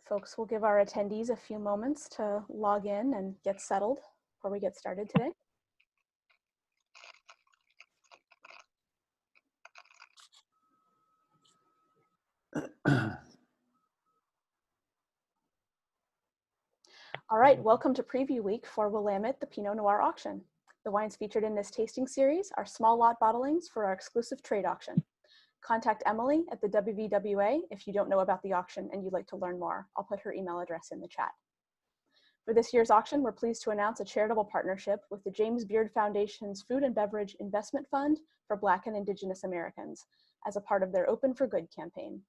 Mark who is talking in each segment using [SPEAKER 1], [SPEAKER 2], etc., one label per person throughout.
[SPEAKER 1] Folks, we'll give our attendees a few moments to log in and get settled before we get started today. All right, welcome to preview week for Willamette, the Pinot Noir auction. The wines featured in this tasting series are small lot bottlings for our exclusive trade auction. Contact Emily at the WVWA if you don't know about the auction and you'd like to learn more. I'll put her email address in the chat. For this year's auction, we're pleased to announce a charitable partnership with the James Beard Foundation's Food and Beverage Investment Fund for Black and Indigenous Americans as a part of their Open for Good campaign.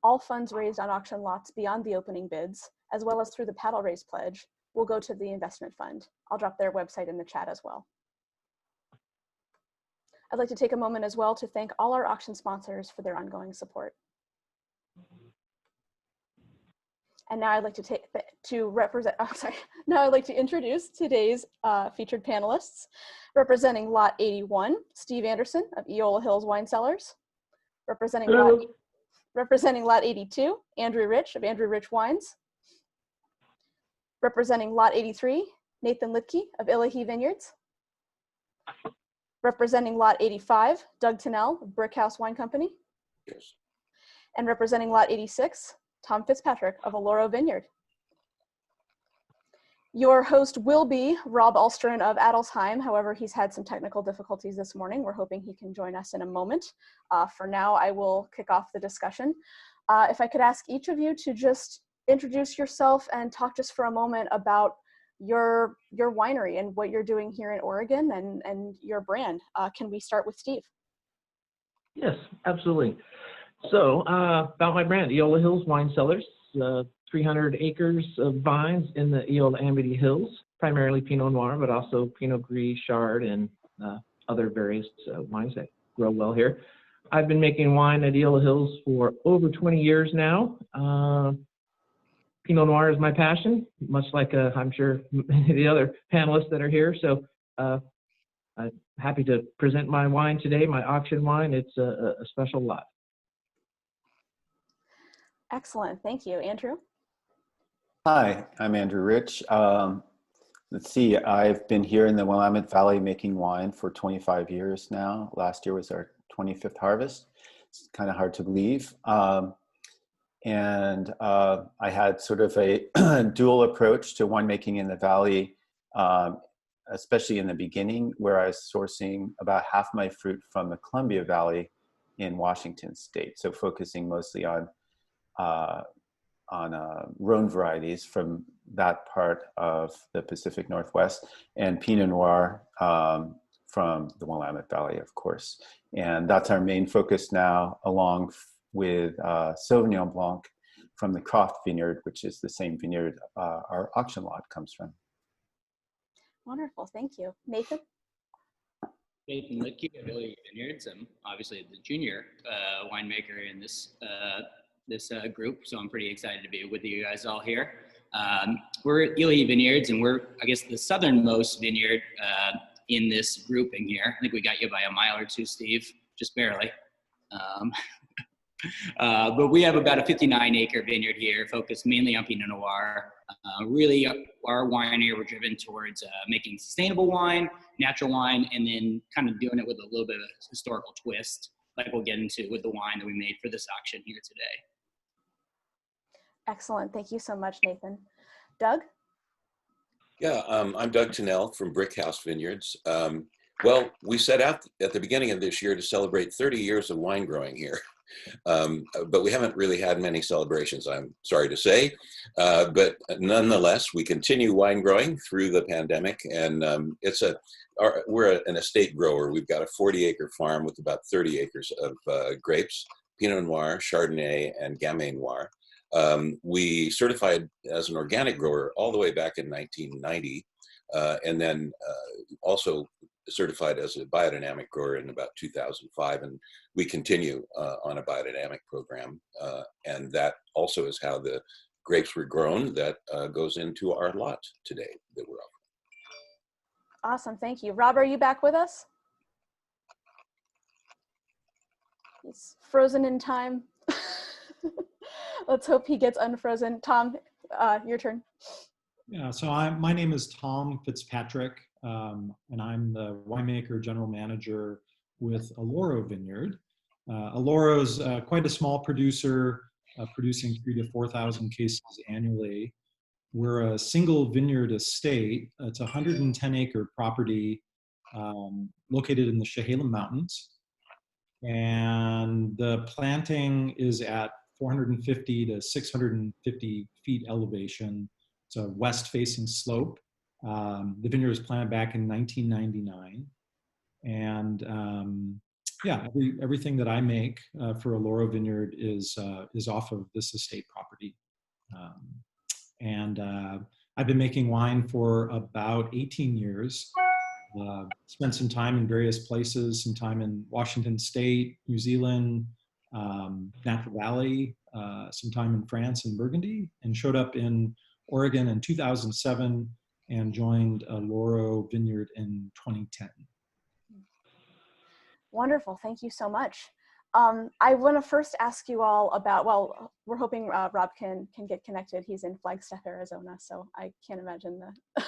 [SPEAKER 1] All funds raised on auction lots beyond the opening bids, as well as through the Paddle Race Pledge, will go to the investment fund. I'll drop their website in the chat as well. I'd like to take a moment as well to thank all our auction sponsors for their ongoing support. And now I'd like to introduce today's featured panelists. Representing Lot 81, Steve Anderson of Eola Hills Wine Cellars. Representing Lot 82, Andrew Rich of Andrew Rich Wines. Representing Lot 83, Nathan Litke of Illahe Vineyards. Representing Lot 85, Doug Tunnell of Brick House Wine Company.
[SPEAKER 2] Yes.
[SPEAKER 1] And representing Lot 86, Tom Fitzpatrick of Alloro Vineyard. Your host will be Rob Alstrin of Adelsheim. However, he's had some technical difficulties this morning. We're hoping he can join us in a moment. For now, I will kick off the discussion. If I could ask each of you to just introduce yourself and talk just for a moment about your winery and what you're doing here in Oregon and your brand. Can we start with Steve?
[SPEAKER 3] Yes, absolutely. So about my brand, Eola Hills Wine Cellars, 300 acres of vines in the Eola Amity Hills, primarily Pinot Noir, but also Pinot Gris, Chard, and other various wines that grow well here. I've been making wine at Eola Hills for over 20 years now. Pinot Noir is my passion, much like I'm sure the other panelists that are here. So I'm happy to present my wine today, my auction wine. It's a special lot.
[SPEAKER 1] Excellent, thank you. Andrew?
[SPEAKER 4] Hi, I'm Andrew Rich. Let's see, I've been here in the Willamette Valley making wine for 25 years now. Last year was our 25th harvest. It's kind of hard to believe. And I had sort of a dual approach to winemaking in the Valley, especially in the beginning, where I was sourcing about half my fruit from the Columbia Valley in Washington State. So focusing mostly on Rhone varieties from that part of the Pacific Northwest, and Pinot Noir from the Willamette Valley, of course. And that's our main focus now, along with Sauvignon Blanc from the Croft Vineyard, which is the same vineyard our auction lot comes from.
[SPEAKER 1] Wonderful, thank you. Nathan?
[SPEAKER 5] Nathan Litke of Illahe Vineyards. I'm obviously the junior winemaker in this group, so I'm pretty excited to be with you guys all here. We're at Illahe Vineyards, and we're, I guess, the southernmost vineyard in this grouping here. I think we got you by a mile or two, Steve, just barely. But we have about a 59-acre vineyard here, focused mainly on Pinot Noir. Really, our winery, we're driven towards making sustainable wine, natural wine, and then kind of doing it with a little bit of a historical twist, like we'll get into with the wine that we made for this auction here today.
[SPEAKER 1] Excellent, thank you so much, Nathan. Doug?
[SPEAKER 2] Yeah, I'm Doug Tunnell from Brick House Vineyards. Well, we set out at the beginning of this year to celebrate 30 years of wine growing here. But we haven't really had many celebrations, I'm sorry to say. But nonetheless, we continue wine growing through the pandemic, and we're an estate grower. We've got a 40-acre farm with about 30 acres of grapes, Pinot Noir, Chardonnay, and Gamay Noir. We certified as an organic grower all the way back in 1990, and then also certified as a biodynamic grower in about 2005, and we continue on a biodynamic program, and that also is how the grapes were grown that goes into our lot today that we're offering.
[SPEAKER 1] Awesome, thank you. Rob, are you back with us? He's frozen in time. Let's hope he gets unfrozen. Tom, your turn.
[SPEAKER 6] Yeah, so my name is Tom Fitzpatrick, and I'm the winemaker general manager with Alloro Vineyard. Alloro is quite a small producer, producing 3,000 to 4,000 cases annually. We're a single vineyard estate. It's a 110-acre property located in the Chehalem Mountains. And the planting is at 450 to 650 feet elevation. It's a west-facing slope. The vineyard was planted back in 1999. And yeah, everything that I make for Alloro Vineyard is off of this estate property. I've been making wine for about 18 years. Spent some time in various places, some time in Washington State, New Zealand, Napa Valley, some time in France and Burgundy, and showed up in Oregon in 2007 and joined Alloro Vineyard in 2010.
[SPEAKER 1] Wonderful, thank you so much. I want to first ask you all about, well, we're hoping Rob can get connected. He's in Flagstaff, Arizona, so I can't imagine the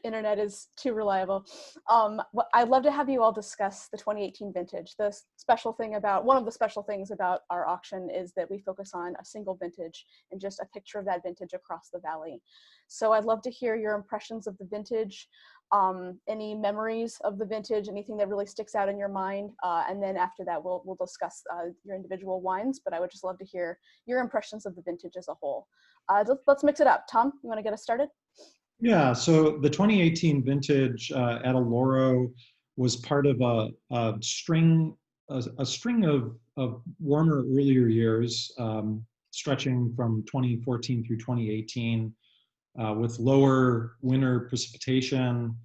[SPEAKER 1] internet is too reliable. I'd love to have you all discuss the 2018 vintage. One of the special things about our auction is that we focus on a single vintage and just a picture of that vintage across the valley. So I'd love to hear your impressions of the vintage, any memories of the vintage, anything that really sticks out in your mind, and then after that we'll discuss your individual wines, but I would just love to hear your impressions of the vintage as a whole. Let's mix it up. Tom, you want to get us started?
[SPEAKER 6] Yeah, so the 2018 vintage at Alloro was part of a string of warmer earlier years, stretching from 2014 through 2018, with lower winter precipitation,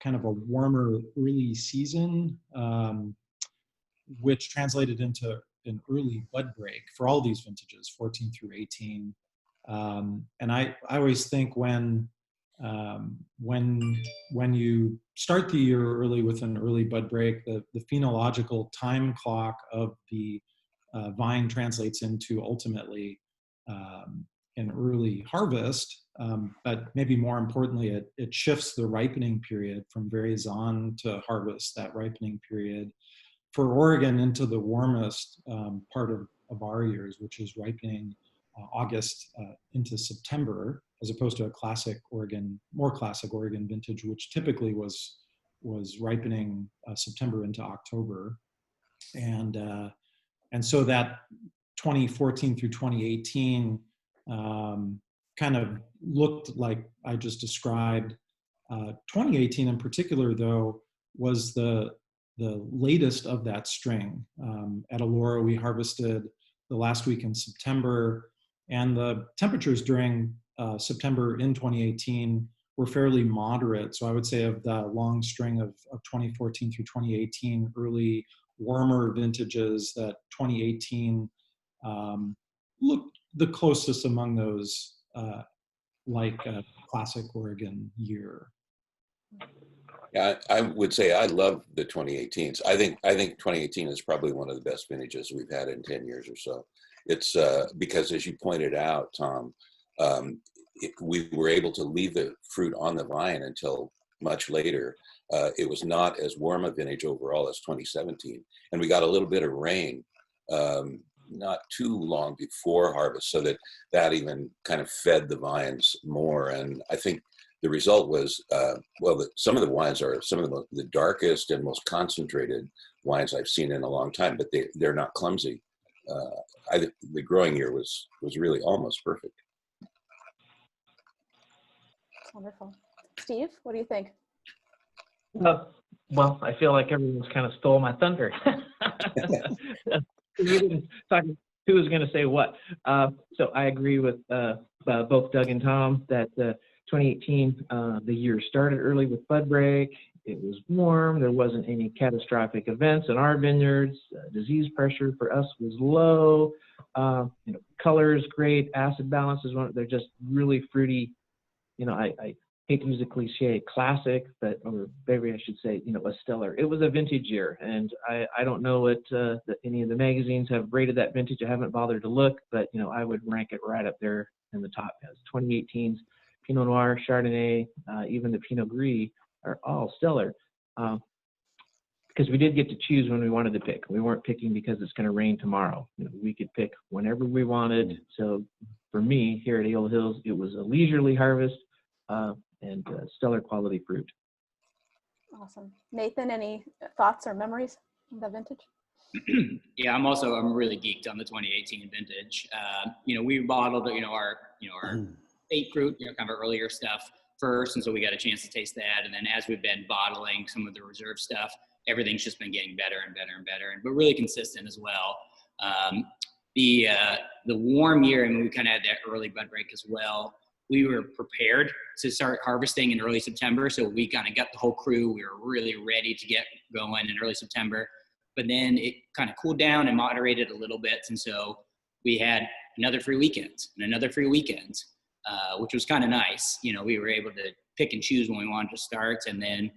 [SPEAKER 6] kind of a warmer early season, which translated into an early bud break for all these vintages, 14 through 18. And I always think when you start the year early with an early bud break, the phenological time clock of the vine translates into ultimately an early harvest, but maybe more importantly, it shifts the ripening period from veraison to harvest, that ripening period for Oregon into the warmest part of our years, which is ripening August into September, as opposed to more classic Oregon vintage, which typically was ripening September into October. And so that 2014 through 2018 kind of looked like I just described. 2018 in particular, though, was the latest of that string. At Alloro, we harvested the last week in September, and the temperatures during September in 2018 were fairly moderate. So I would say of the long string of 2014 through 2018, early warmer vintages, that 2018 looked the closest among those, like a classic Oregon year.
[SPEAKER 2] Yeah, I would say I love the 2018s. I think 2018 is probably one of the best vintages we've had in 10 years or so. It's because, as you pointed out, Tom, we were able to leave the fruit on the vine until much later. It was not as warm a vintage overall as 2017, and we got a little bit of rain not too long before harvest, so that even kind of fed the vines more. And I think the result was, some of the wines are some of the darkest and most concentrated wines I've seen in a long time, but they're not clumsy. The growing year was really almost perfect.
[SPEAKER 1] Wonderful. Steve, what do you think?
[SPEAKER 3] Well, I feel like everyone's kind of stole my thunder. We didn't talk who was going to say what. So I agree with both Doug and Tom that 2018, the year started early with bud break. It was warm. There wasn't any catastrophic events in our vineyards. Disease pressure for us was low. Colors great. Acid balance is they're just really fruity. I hate to use a cliche, classic, or maybe I should say, a stellar. It was a vintage year, and I don't know what any of the magazines have rated that vintage. I haven't bothered to look, but I would rank it right up there in the top. As 2018's Pinot Noir, Chardonnay, even the Pinot Gris are all stellar. Because we did get to choose when we wanted to pick. We weren't picking because it's going to rain tomorrow. We could pick whenever we wanted. So for me, here at Eola Hills, it was a leisurely harvest and stellar quality fruit.
[SPEAKER 1] Awesome. Nathan, any thoughts or memories of the vintage?
[SPEAKER 5] Yeah, I'm really geeked on the 2018 vintage. We bottled, our state fruit, kind of earlier stuff first, and so we got a chance to taste that. And then as we've been bottling some of the reserve stuff, everything's just been getting better and better and better, but really consistent as well. The warm year, and we kind of had that early bud break as well. We were prepared to start harvesting in early September, so we kind of got the whole crew. We were really ready to get going in early September, but then it kind of cooled down and moderated a little bit, and so we had another free weekend and another free weekend, which was kind of nice. We were able to pick and choose when we wanted to start, and then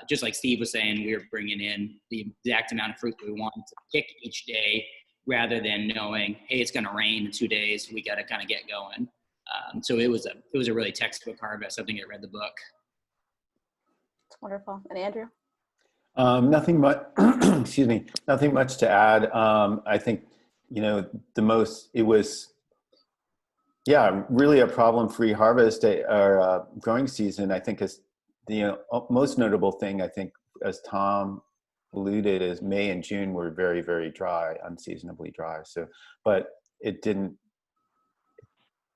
[SPEAKER 5] just like Steve was saying, we were bringing in the exact amount of fruit that we wanted to pick each day, rather than knowing, hey, it's going to rain in 2 days. We got to kind of get going. So it was a really textbook harvest. I think I read the book.
[SPEAKER 1] It's wonderful. And Andrew?
[SPEAKER 4] Nothing much. Excuse me. Nothing much to add. I think it was really a problem-free harvest or growing season. I think is the most notable thing. I think, as Tom alluded, is May and June were very, very dry, unseasonably dry. So, but it didn't.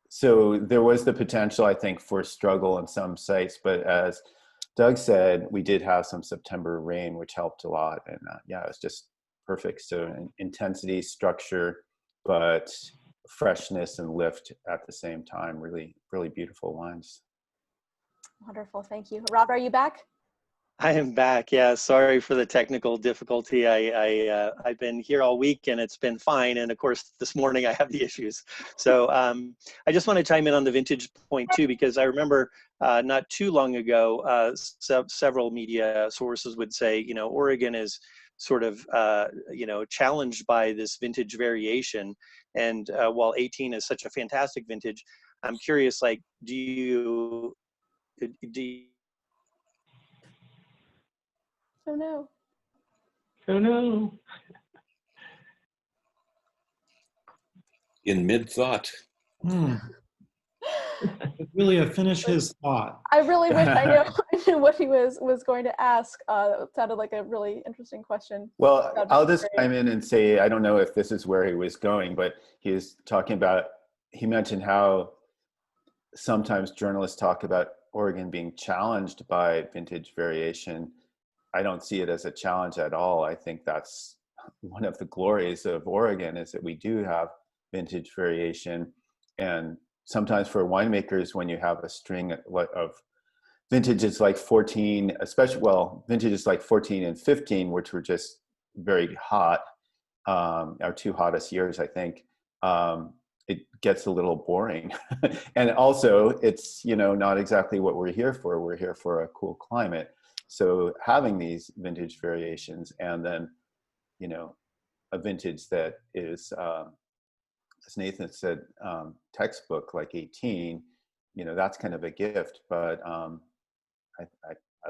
[SPEAKER 4] So there was the potential, I think, for struggle in some sites, but as Doug said, we did have some September rain, which helped a lot, and it was just perfect. So intensity, structure, but freshness and lift at the same time. Really, really beautiful wines.
[SPEAKER 1] Wonderful, thank you. Rob, are you back?
[SPEAKER 7] I am back. Yeah, sorry for the technical difficulty. I've been here all week and it's been fine. And of course, this morning I have the issues. So I just want to chime in on the vintage point too, because I remember not too long ago, several media sources would say, Oregon is sort of, challenged by this vintage variation. And while 18 is such a fantastic vintage, I'm curious, like, do you
[SPEAKER 1] Oh no.
[SPEAKER 3] Oh no.
[SPEAKER 2] In mid-thought.
[SPEAKER 6] Really finish his thought.
[SPEAKER 1] I really wish I knew what he was going to ask. It sounded like a really interesting question.
[SPEAKER 4] Well, I'll just chime in and say, I don't know if this is where he was going, but he mentioned how sometimes journalists talk about Oregon being challenged by vintage variation. I don't see it as a challenge at all. I think that's one of the glories of Oregon, is that we do have vintage variation. And sometimes for winemakers, when you have a string of vintages like 14, vintages like 14 and 15, which were just very hot, our two hottest years, I think, it gets a little boring. And also it's, not exactly what we're here for. We're here for a cool climate. So having these vintage variations, and then, a vintage that is, as Nathan said, textbook like 18, that's kind of a gift. But I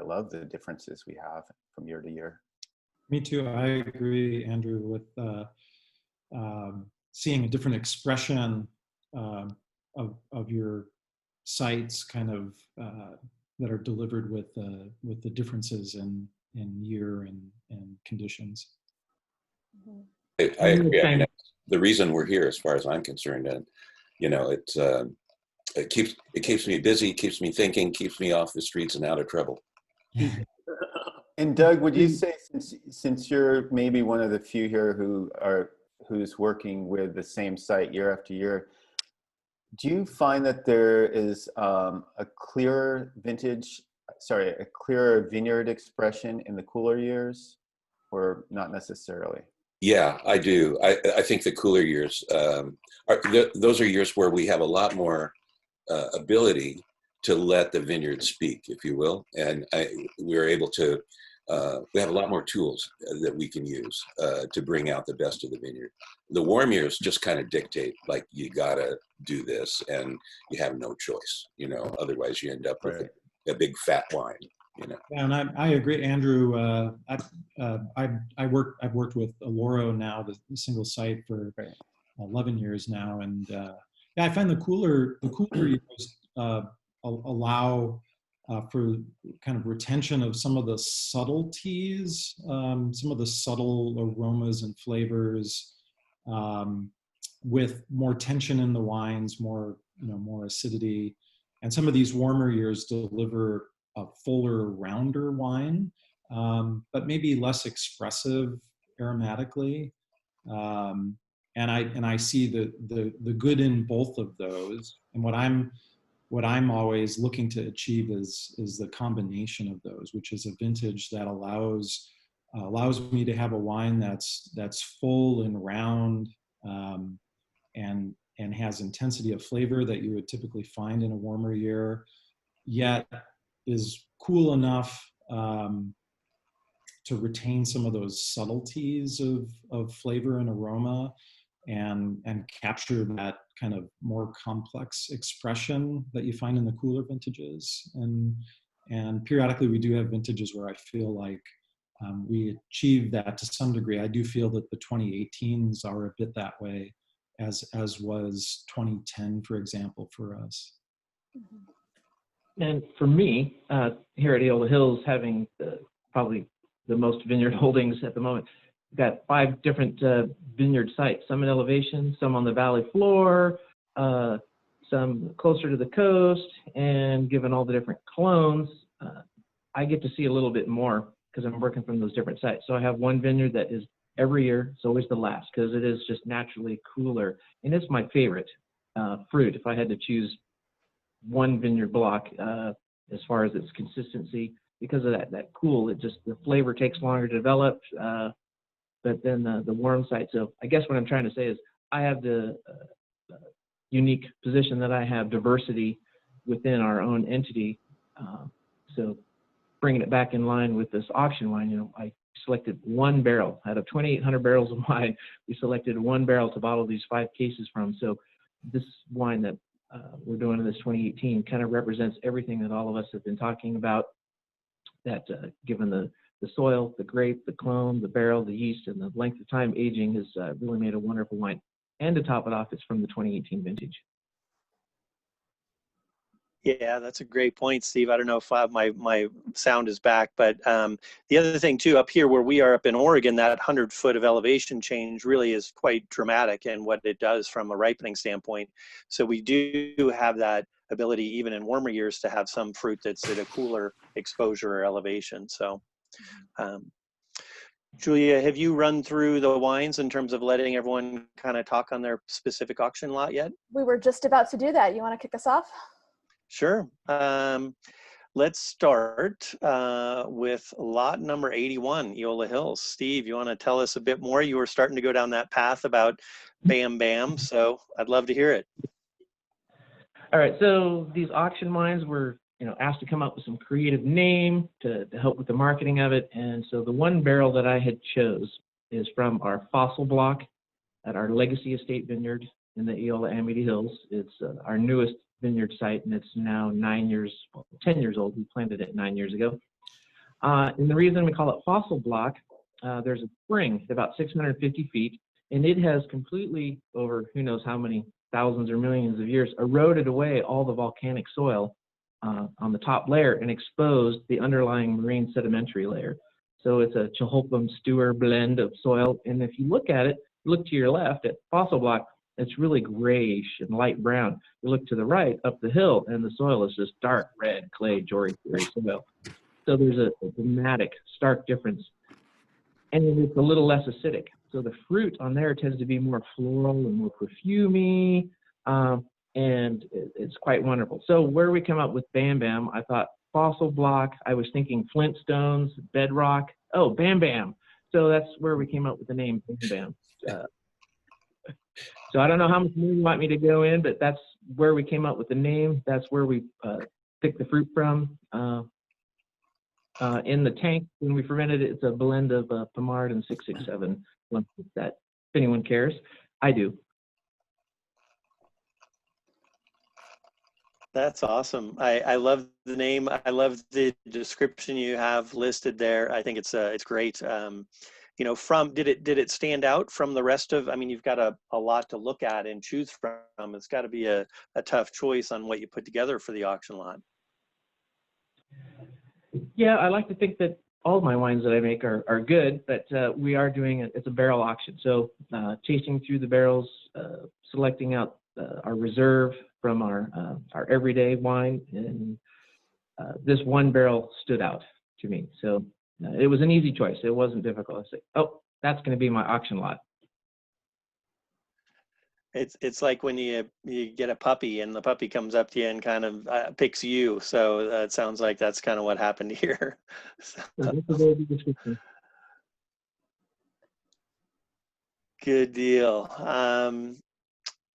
[SPEAKER 4] love the differences we have from year to year.
[SPEAKER 6] Me too. I agree, Andrew, with seeing a different expression of your sites, kind of that are delivered with the differences in year and conditions.
[SPEAKER 1] Mm-hmm.
[SPEAKER 2] I agree. I mean, the reason we're here, as far as I'm concerned, and it keeps me busy, keeps me thinking, keeps me off the streets and out of trouble.
[SPEAKER 4] And Doug, would you say, since you're maybe one of the few here who's working with the same site year after year, do you find that there is a clearer vineyard expression in the cooler years, or not necessarily?
[SPEAKER 2] Yeah, I do. I think the cooler years, those are years where we have a lot more ability to let the vineyard speak, if you will. And we were able to, we have a lot more tools that we can use to bring out the best of the vineyard. The warm years just kind of dictate, like, you gotta do this and you have no choice, you know, otherwise you end up with a big fat wine, you know.
[SPEAKER 6] Yeah, and I agree, Andrew. I've worked with Alloro now, the single site, for 11 years now, and yeah, I find the cooler years allow for kind of retention of some of the subtleties, some of the subtle aromas and flavors, with more tension in the wines, more acidity, and some of these warmer years deliver a fuller, rounder wine, but maybe less expressive aromatically. And I see the good in both of those. And what I'm always looking to achieve is the combination of those, which is a vintage that allows me to have a wine that's full and round, and has intensity of flavor that you would typically find in a warmer year, yet is cool enough to retain some of those subtleties of flavor and aroma, and capture that kind of more complex expression that you find in the cooler vintages. And periodically we do have vintages where I feel like we achieve that to some degree. I do feel that the 2018s are a bit that way, as was 2010, for example, for us.
[SPEAKER 3] And for me, here at Eola Hills, having probably the most vineyard holdings at the moment, we've got 5 different vineyard sites, some in elevation, some on the valley floor, some closer to the coast, and given all the different clones, I get to see a little bit more because I'm working from those different sites. So I have one vineyard that is every year, it's always the last, because it is just naturally cooler, and it's my favorite fruit. If I had to choose one vineyard block, as far as its consistency, because of that cool, the flavor takes longer to develop, but then the warm site. So I guess what I'm trying to say is I have the unique position that I have diversity within our own entity. So bringing it back in line with this auction wine, I selected one barrel out of 2,800 barrels of wine. We selected one barrel to bottle these 5 cases from. So this wine that we're doing in this 2018 kind of represents everything that all of us have been talking about, that given the soil, the grape, the clone, the barrel, the yeast, and the length of time aging has really made a wonderful wine. And to top it off, it's from the 2018 vintage.
[SPEAKER 7] Yeah, that's a great point, Steve. I don't know if my sound is back, but the other thing too, up here where we are up in Oregon, that 100-foot of elevation change really is quite dramatic in what it does from a ripening standpoint. So we do have that ability, even in warmer years, to have some fruit that's at a cooler exposure or elevation. So, Julia, have you run through the wines in terms of letting everyone kind of talk on their specific auction lot yet?
[SPEAKER 1] We were just about to do that. You want to kick us off?
[SPEAKER 7] Sure. Let's start with lot number 81, Eola Hills. Steve, you want to tell us a bit more? You were starting to go down that path about Bam Bam, so I'd love to hear it.
[SPEAKER 3] All right, so these auction wines were asked to come up with some creative name to help with the marketing of it. And so the one barrel that I had chose is from our fossil block at our Legacy Estate Vineyard in the Eola Amity Hills. It's our newest vineyard site, and it's now 10 years old. We planted it 9 years ago. And the reason we call it fossil block, there's a spring about 650 feet, and it has completely, over who knows how many thousands or millions of years, eroded away all the volcanic soil on the top layer and exposed the underlying marine sedimentary layer. So it's a Chalholpam-Stewart blend of soil. And if you look at it, look to your left at fossil block, it's really grayish and light brown. You look to the right up the hill, and the soil is just dark red clay, Jory soil. So there's a dramatic, stark difference. And it's a little less acidic. So the fruit on there tends to be more floral and more perfumey, and it's quite wonderful. So where we come up with Bam Bam, I thought fossil block. I was thinking Flintstones, bedrock. Oh, Bam Bam. So that's where we came up with the name Bam Bam. So I don't know how much more you want me to go in, but that's where we came up with the name. That's where we pick the fruit from. In the tank, when we fermented it, it's a blend of Pomard and 667. That, if anyone cares, I do.
[SPEAKER 7] That's awesome. I love the name. I love the description you have listed there. I think it's great. You know, did it stand out from the rest of? I mean, you've got a lot to look at and choose from. It's got to be a tough choice on what you put together for the auction lot.
[SPEAKER 3] Yeah, I like to think that all of my wines that I make are good, but we are doing it's a barrel auction. So chasing through the barrels, selecting out our reserve from our everyday wine, and this one barrel stood out to me. So it was an easy choice. It wasn't difficult. I said, oh, that's going to be my auction lot.
[SPEAKER 7] It's like when you get a puppy and the puppy comes up to you and kind of picks you. So it sounds like that's kind of what happened here. Good deal.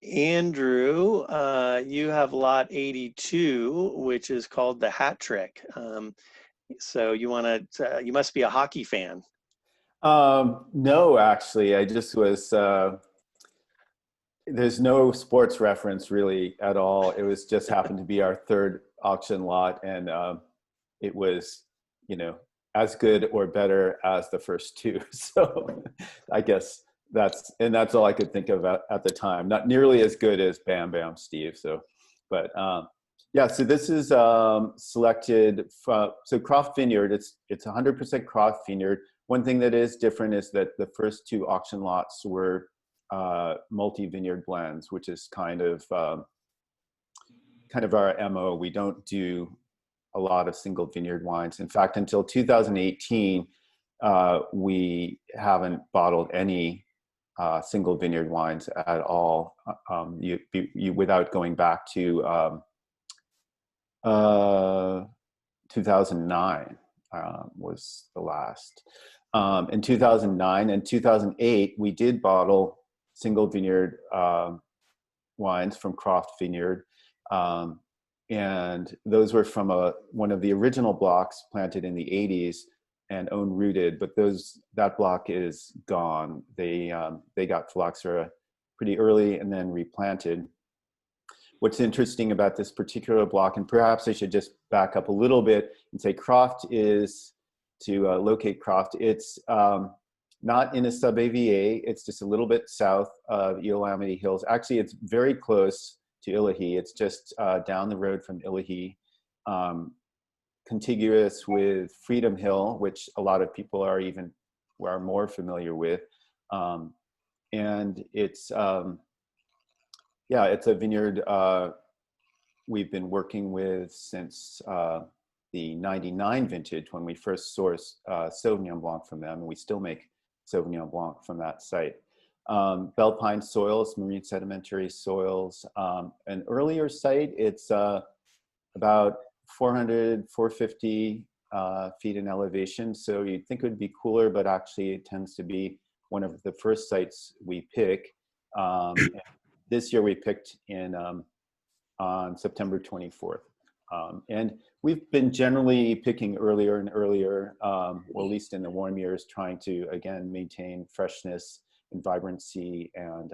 [SPEAKER 7] Andrew, you have lot 82, which is called the Hat Trick. So you must be a hockey fan.
[SPEAKER 4] No, actually, I just was, there's no sports reference really at all. It was just happened to be our third auction lot, and it was, you know, as good or better as the first two. So I guess that's all I could think of at the time. Not nearly as good as Bam Bam Steve. So, but yeah, so this is selected from, so Croft Vineyard, it's 100% Croft Vineyard. One thing that is different is that the first two auction lots were multi-vineyard blends, which is kind of our MO. We don't do a lot of single vineyard wines. In fact, until 2018, we haven't bottled any single vineyard wines at all. Without going back to 2009 was the last. In 2009 and 2008, we did bottle single vineyard wines from Croft Vineyard. And those were from one of the original blocks planted in the 80s and own rooted, but that block is gone. They got phylloxera pretty early and then replanted. What's interesting about this particular block, and perhaps I should just back up a little bit and say Croft is, to locate Croft, it's not in a sub-AVA, it's just a little bit south of Eola Hills. Actually, it's very close to Illahe. It's just down the road from Illahe, contiguous with Freedom Hill, which a lot of people are more familiar with. And it's, it's a vineyard we've been working with since the 99 vintage, when we first sourced Sauvignon Blanc from them, and we still make Sauvignon Blanc from that site. Bell pine soils, marine sedimentary soils. An earlier site, it's about 400, 450 feet in elevation. So you'd think it would be cooler, but actually it tends to be one of the first sites we pick. This year we picked on September 24th. And we've been generally picking earlier and earlier, or at least in the warm years, trying to, again, maintain freshness and vibrancy and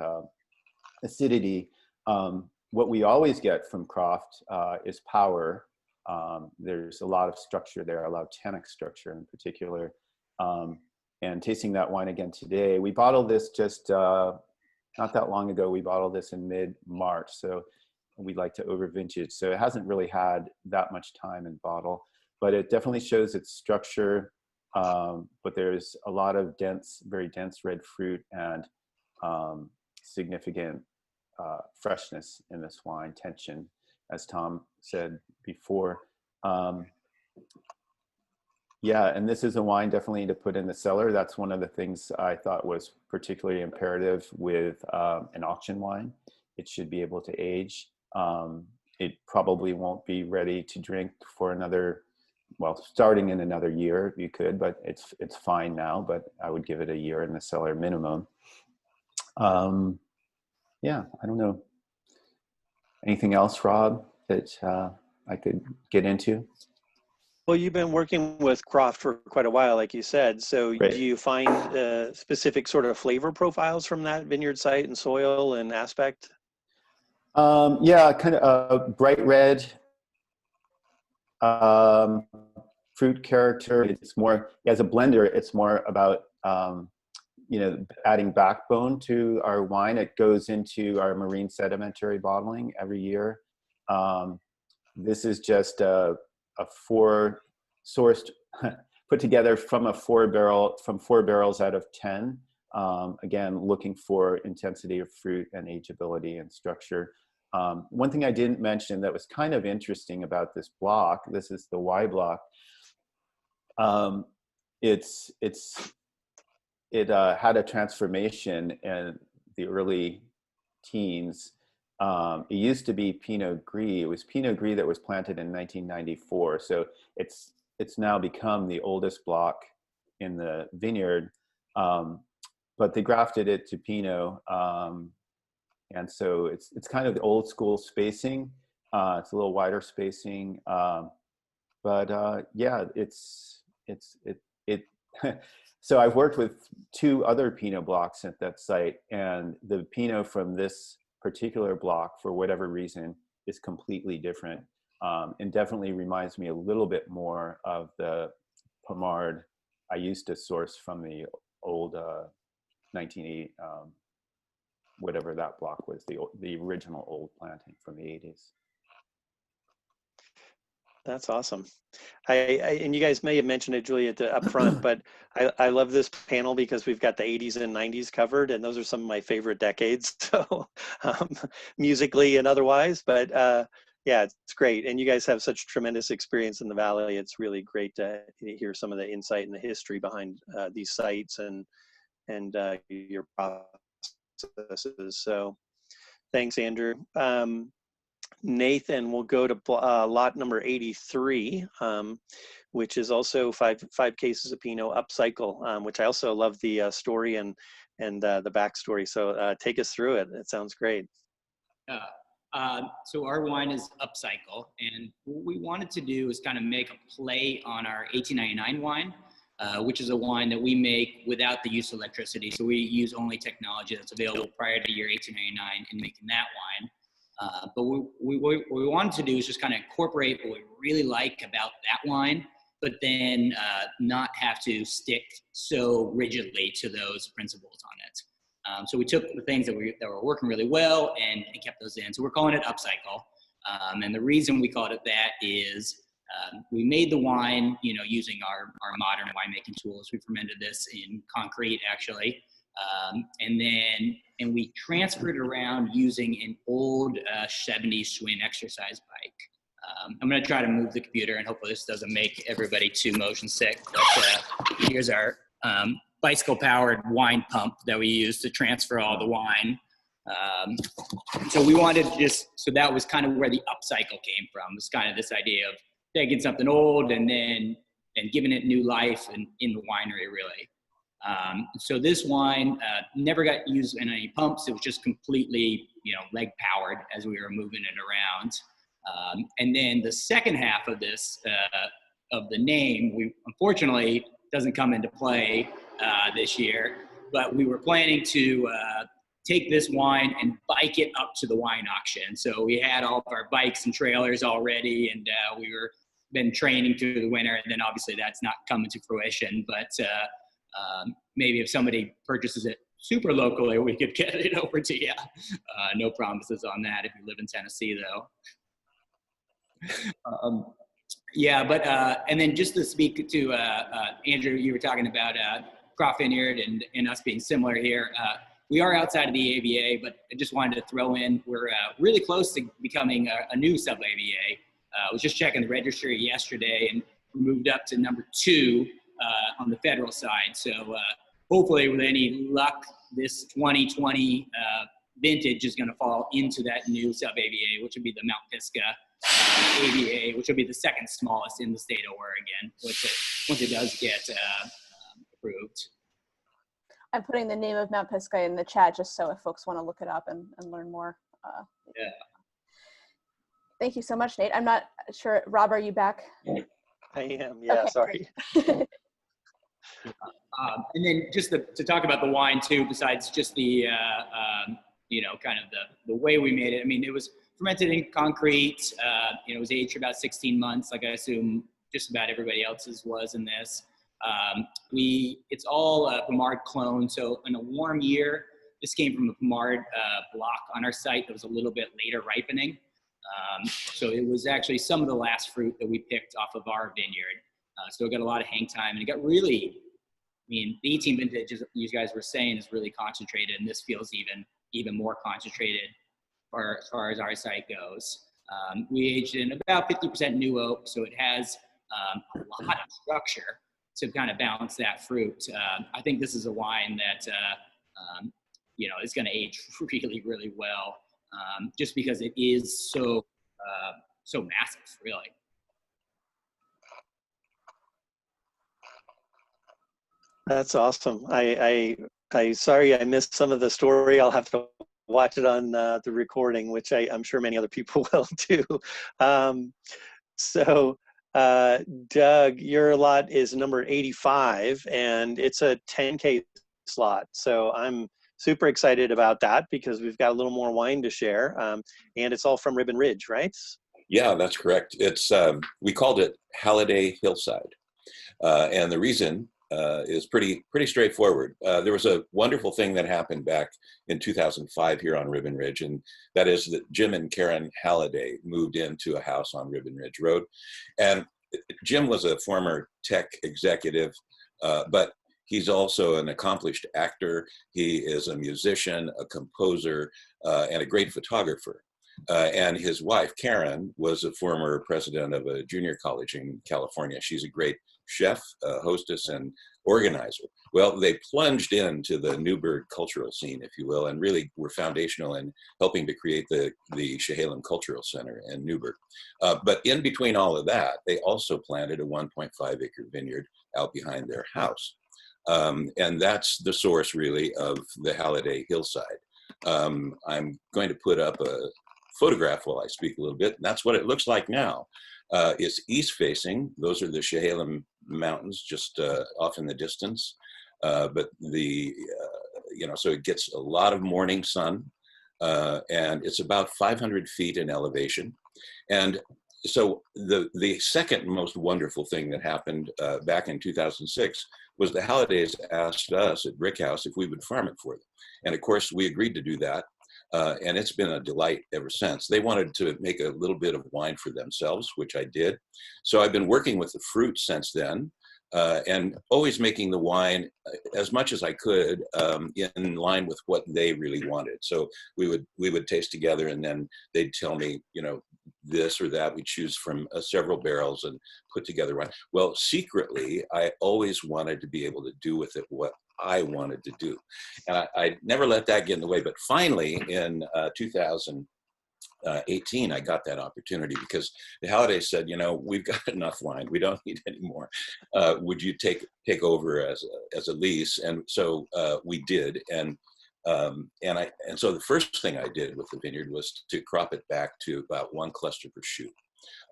[SPEAKER 4] acidity. What we always get from Croft is power. There's a lot of structure there, a lot of tannic structure in particular. And tasting that wine again today, we bottled this just not that long ago. We bottled this in mid-March, so we'd like to over vintage. So it hasn't really had that much time in bottle, but it definitely shows its structure. But there's a lot of very dense red fruit and significant freshness in this wine, tension, as Tom said before. Yeah, and this is a wine definitely to put in the cellar. That's one of the things I thought was particularly imperative with an auction wine. It should be able to age. It probably won't be ready to drink for starting in another year, you could, but it's fine now, but I would give it a year in the cellar minimum. Yeah, I don't know. Anything else, Rob, that I could get into.
[SPEAKER 7] Well, you've been working with Croft for quite a while, like you said. So
[SPEAKER 4] Right.
[SPEAKER 7] do you find specific sort of flavor profiles from that vineyard site and soil and aspect?
[SPEAKER 4] Yeah, kind of bright red, fruit character. It's more, as a blender, it's more about, adding backbone to our wine. It goes into our marine sedimentary bottling every year. This is just a four sourced, put together from four barrels out of 10. Again, looking for intensity of fruit and ageability and structure. One thing I didn't mention that was kind of interesting about this block, this is the Y block. It had a transformation in the early teens. It used to be Pinot Gris. It was Pinot Gris that was planted in 1994. So it's now become the oldest block in the vineyard. But they grafted it to Pinot. And so it's kind of the old school spacing. It's a little wider spacing. Yeah, it so I've worked with 2 other Pinot blocks at that site, and the Pinot from this particular block, for whatever reason, is completely different, and definitely reminds me a little bit more of the Pommard I used to source from the old 1980, whatever that block was, the original old planting from the 80s.
[SPEAKER 7] That's awesome. And you guys may have mentioned it, Julie, up front, but I love this panel because we've got the 80s and 90s covered, and those are some of my favorite decades, so musically and otherwise. But yeah, it's great. And you guys have such tremendous experience in the Valley. It's really great to hear some of the insight and the history behind these sites and your processes. So thanks, Andrew. Nathan, will go to lot number 83, which is also five cases of Pinot upcycle, which I also love the story and the backstory. So take us through it. It sounds great.
[SPEAKER 5] So our wine is upcycle, and what we wanted to do is kind of make a play on our 1899 wine, which is a wine that we make without the use of electricity. So we use only technology that's available prior to year 1899 in making that wine. But what we wanted to do is just kind of incorporate what we really like about that wine, but then not have to stick so rigidly to those principles on it. So we took the things that were working really well and kept those in. So we're calling it upcycle. And the reason we called it that is we made the wine, using our modern winemaking tools. We fermented this in concrete, actually. And we transferred it around using an old 70s Schwinn exercise bike. I'm going to try to move the computer, and hopefully this doesn't make everybody too motion sick. But here's our bicycle-powered wine pump that we use to transfer all the wine. So we wanted to so that was kind of where the upcycle came from. It was kind of this idea of taking something old and giving it new life in the winery, really. So this wine never got used in any pumps. It was just completely, leg powered as we were moving it around. And then the second half of this, of the name, unfortunately doesn't come into play this year, but we were planning to take this wine and bike it up to the wine auction. So we had all of our bikes and trailers already, and we were been training through the winter, and then obviously that's not coming to fruition, but maybe if somebody purchases it super locally, we could get it over to you. No promises on that if you live in Tennessee, though. Yeah, but and then just to speak to Andrew, you were talking about Croft Vineyard and us being similar here. We are outside of the AVA, but I just wanted to throw in, we're really close to becoming a new sub-AVA. I was just checking the registry yesterday, and we moved up to number 2 on the federal side. So hopefully with any luck, this 2020 vintage is going to fall into that new sub-AVA, which would be the Mount Pisgah AVA, which will be the second smallest in the state of Oregon, once it does get approved.
[SPEAKER 1] I'm putting the name of Mount Pisgah in the chat just so if folks want to look it up and learn more.
[SPEAKER 5] Yeah.
[SPEAKER 1] Thank you so much, Nate. I'm not sure, Rob, are you back?
[SPEAKER 7] I am, yeah,
[SPEAKER 1] Okay,
[SPEAKER 7] sorry.
[SPEAKER 5] And then just to talk about the wine too, besides just the, kind of the way we made it. I mean, it was fermented in concrete. It was aged for about 16 months, like I assume just about everybody else's was in this. It's all a Pommard clone. So in a warm year, this came from a Pommard block on our site that was a little bit later ripening. So it was actually some of the last fruit that we picked off of our vineyard. So it got a lot of hang time, and it got really, the 18 vintage, as you guys were saying, is really concentrated, and this feels even more concentrated as far as our site goes. We aged in about 50% new oak, so it has a lot of structure to kind of balance that fruit. I think this is a wine that is going to age really, really well, just because it is so massive, really.
[SPEAKER 7] That's awesome. I sorry I missed some of the story. I'll have to watch it on the recording, which I'm sure many other people will too. Doug, your lot is number 85, and it's a 10K slot. So I'm super excited about that because we've got a little more wine to share, and it's all from Ribbon Ridge, right?
[SPEAKER 2] Yeah, that's correct. It's we called it Halliday Hillside, and the reason is pretty straightforward. There was a wonderful thing that happened back in 2005 here on Ribbon Ridge, and that is that Jim and Karen Halliday moved into a house on Ribbon Ridge Road. And Jim was a former tech executive, but he's also an accomplished actor. He is a musician, a composer, and a great photographer. And his wife, Karen, was a former president of a junior college in California. She's a great chef, hostess, and organizer. Well, they plunged into the Newburgh cultural scene, if you will, and really were foundational in helping to create the Chehalem Cultural Center in Newburgh. But in between all of that, they also planted a 1.5-acre vineyard out behind their house. And that's the source, really, of the Halliday Hillside. I'm going to put up a photograph while I speak a little bit. And that's what it looks like now. It's east facing. Those are the Chehalem Mountains just off in the distance. But so it gets a lot of morning sun, and it's about 500 feet in elevation. And so the second most wonderful thing that happened back in 2006 was the Hallidays asked us at Brick House if we would farm it for them. And of course, we agreed to do that. And it's been a delight ever since. They wanted to make a little bit of wine for themselves, which I did. So I've been working with the fruit since then, and always making the wine as much as I could in line with what they really wanted. So we would taste together, and then they'd tell me, this or that. We choose from several barrels and put together wine. Well, secretly, I always wanted to be able to do with it what I wanted to do. And I never let that get in the way. But finally, in 2018, I got that opportunity because the Halliday said, we've got enough wine. We don't need any more. Would you take over as a lease? And so we did. And so the first thing I did with the vineyard was to crop it back to about 1 cluster per shoot.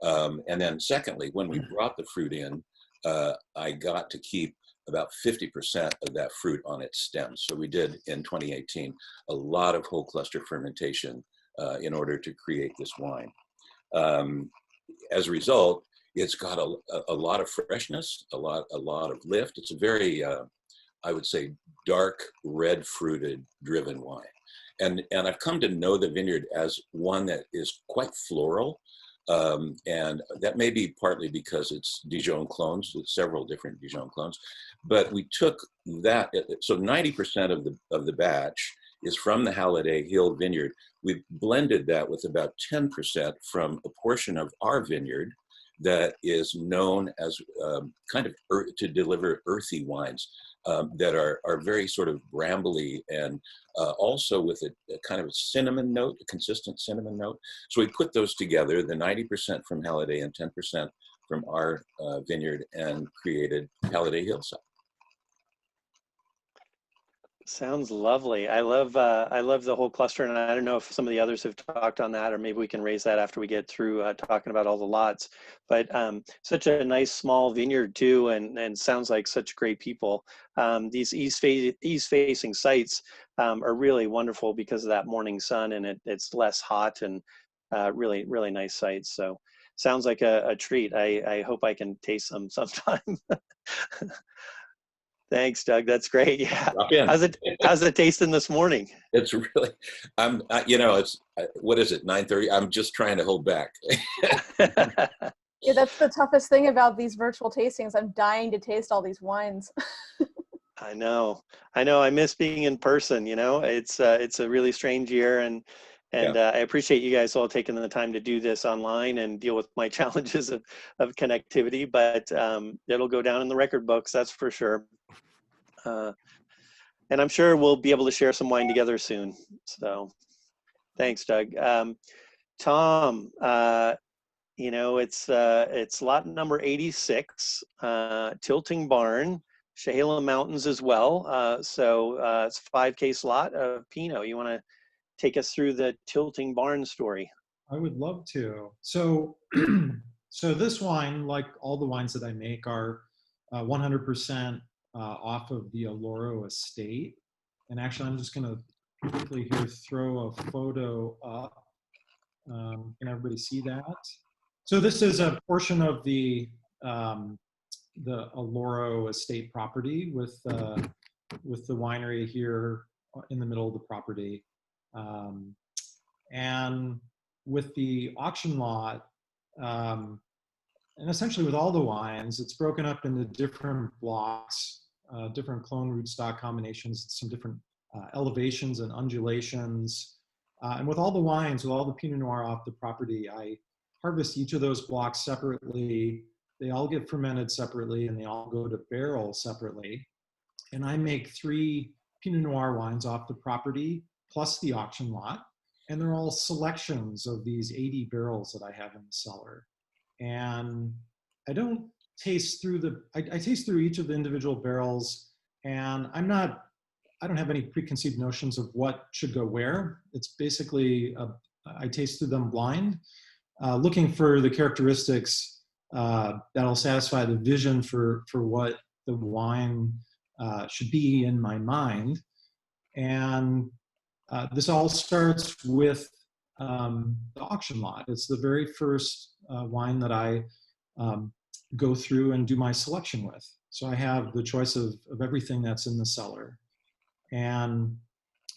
[SPEAKER 2] And then secondly, when we brought the fruit in, I got to keep about 50% of that fruit on its stems. So we did in 2018 a lot of whole cluster fermentation in order to create this wine. As a result, it's got a lot of freshness, a lot of lift. It's a very, I would say, dark red fruited driven wine. And I've come to know the vineyard as one that is quite floral. And that may be partly because it's Dijon clones, several different Dijon clones, but we took that, so 90% of the batch is from the Halliday Hill vineyard. We blended that with about 10% from a portion of our vineyard that is known as to deliver earthy wines that are very sort of brambly and also with a kind of a cinnamon note, a consistent cinnamon note. So we put those together, the 90% from Halliday and 10% from our vineyard, and created Halliday Hillside.
[SPEAKER 7] Sounds lovely. I love the whole cluster, and I don't know if some of the others have talked on that, or maybe we can raise that after we get through talking about all the lots. But such a nice small vineyard too, and sounds like such great people. These east-facing sites are really wonderful because of that morning sun, and it's less hot, and really really nice sites. So sounds like a treat. I hope I can taste some sometime. Thanks, Doug. That's great. Yeah.
[SPEAKER 2] Drop in.
[SPEAKER 7] How's it tasting this morning?
[SPEAKER 2] It's really, you know, it's, what is it, 9:30? I'm just trying to hold back.
[SPEAKER 1] Yeah, that's the toughest thing about these virtual tastings. I'm dying to taste all these wines.
[SPEAKER 7] I know. I miss being in person. You know, it's a really strange year, and
[SPEAKER 2] Yeah.
[SPEAKER 7] I appreciate you guys all taking the time to do this online and deal with my challenges of connectivity. But it'll go down in the record books, that's for sure. And I'm sure we'll be able to share some wine together soon. So thanks, Doug. Tom, you know, it's lot number 86, Tilting Barn, Chehalem Mountains as well. So it's a 5-case lot of Pinot. You want to take us through the Tilting Barn story?
[SPEAKER 6] I would love to. So, so this wine, like all the wines that I make, are 100% off of the Alloro estate. And actually, I'm just going to quickly here throw a photo up. Can everybody see that? So this is a portion of the Alloro estate property with the winery here in the middle of the property. And with the auction lot, and essentially with all the wines, it's broken up into different blocks, different clone rootstock combinations, some different elevations and undulations. And with all the wines, with all the Pinot Noir off the property, I harvest each of those blocks separately. They all get fermented separately, and they all go to barrel separately. And I make 3 Pinot Noir wines off the property, plus the auction lot. And they're all selections of these 80 barrels that I have in the cellar. And I don't taste through I taste through each of the individual barrels, and I don't have any preconceived notions of what should go where. It's basically, I taste through them blind, looking for the characteristics that'll satisfy the vision for what the wine should be in my mind. And this all starts with the auction lot. It's the very first wine that I go through and do my selection with. So I have the choice of everything that's in the cellar. And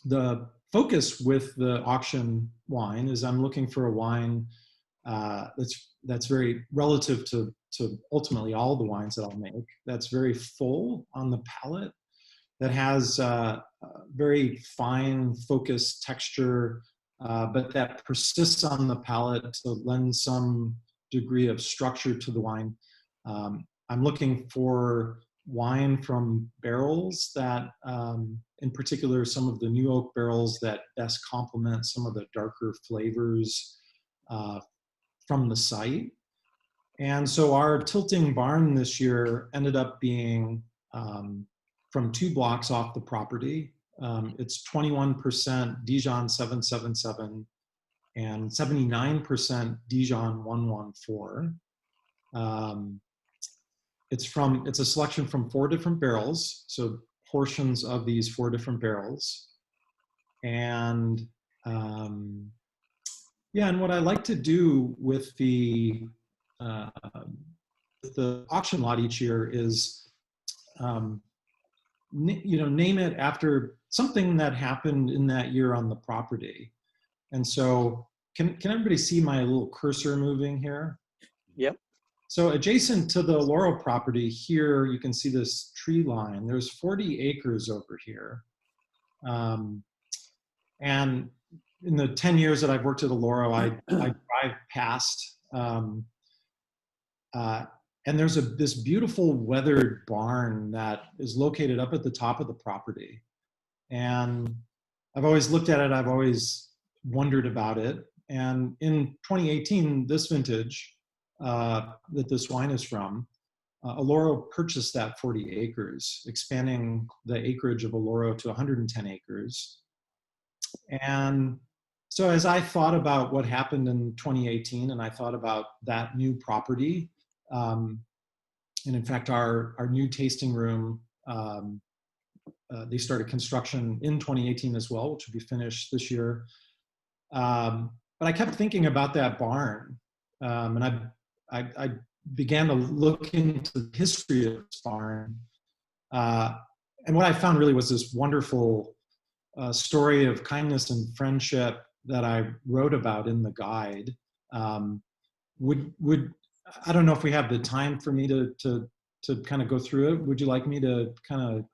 [SPEAKER 6] the focus with the auction wine is I'm looking for a wine that's very relative to ultimately all the wines that I'll make, that's very full on the palate, that has very fine focused texture, but that persists on the palate to lend some degree of structure to the wine. I'm looking for wine from barrels that, in particular, some of the new oak barrels that best complement some of the darker flavors from the site. And so our Tilting Barn this year ended up being from 2 blocks off the property. It's 21% Dijon 777 and 79% Dijon 114. It's a selection from 4 different barrels, so portions of these 4 different barrels. And yeah, and what I like to do with the auction lot each year is, name it after something that happened in that year on the property. And so, can everybody see my little cursor moving here?
[SPEAKER 7] Yep.
[SPEAKER 6] So adjacent to the Alloro property here, you can see this tree line. There's 40 acres over here. And in the 10 years that I've worked at Alloro, I drive past, and there's this beautiful weathered barn that is located up at the top of the property. And I've always looked at it, I've always wondered about it. And in 2018, this vintage that this wine is from, Alloro purchased that 40 acres, expanding the acreage of Alloro to 110 acres. And so as I thought about what happened in 2018, and I thought about that new property, and in fact, our new tasting room, they started construction in 2018 as well, which will be finished this year. But I kept thinking about that barn, and I began to look into the history of this barn. And what I found really was this wonderful story of kindness and friendship that I wrote about in the guide. I don't know if we have the time for me to kind of go through it. Would you like me to kind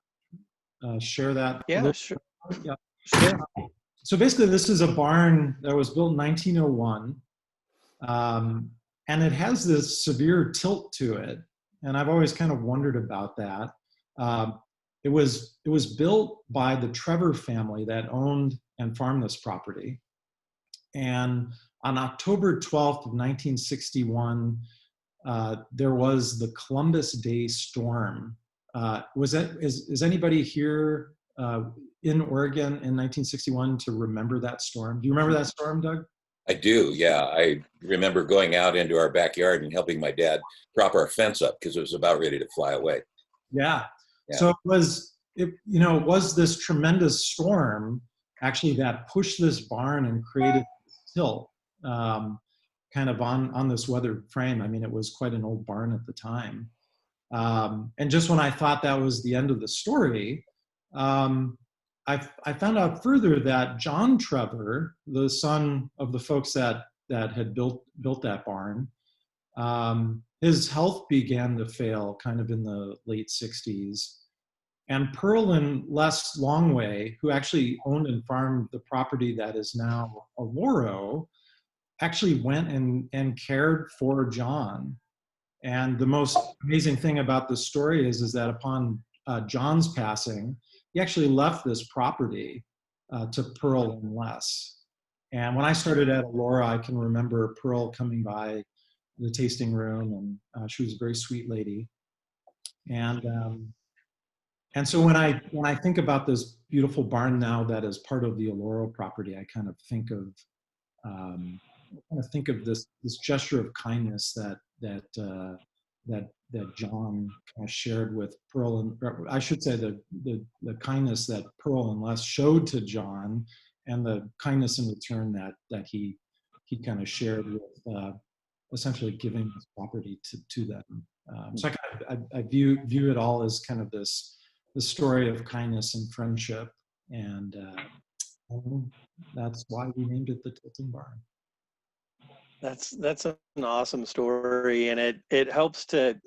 [SPEAKER 6] of share that?
[SPEAKER 7] Yeah, sure.
[SPEAKER 6] Yeah.
[SPEAKER 7] Sure.
[SPEAKER 6] So basically, this is a barn that was built in 1901, and it has this severe tilt to it. And I've always kind of wondered about that. It was built by the Trevor family that owned and farmed this property. And on October 12th of 1961, there was the Columbus Day storm. Is anybody here in Oregon in 1961 to remember that storm? Do you remember that storm, Doug?
[SPEAKER 2] I do, yeah. I remember going out into our backyard and helping my dad prop our fence up because it was about ready to fly away.
[SPEAKER 6] Yeah.
[SPEAKER 2] Yeah.
[SPEAKER 6] So it was this tremendous storm actually that pushed this barn and created this tilt kind of on this weathered frame. I mean, it was quite an old barn at the time. And just when I thought that was the end of the story, I found out further that John Trevor, the son of the folks that had built that barn, his health began to fail kind of in the late 60s. And Pearl and Les Longway, who actually owned and farmed the property that is now Alloro, actually went and cared for John. And the most amazing thing about this story is that upon John's passing, he actually left this property to Pearl and Les. And when I started at Alloro, I can remember Pearl coming by the tasting room, and she was a very sweet lady. And so when I think about this beautiful barn now that is part of the Alloro property, I kind of think of this gesture of kindness that John kind of shared with Pearl, and I should say the kindness that Pearl and Les showed to John, and the kindness in return that he kind of shared with essentially giving this property to them. So I view it all as kind of the story of kindness and friendship, and that's why we named it the Tilting Barn.
[SPEAKER 7] That's an awesome story, and it helps to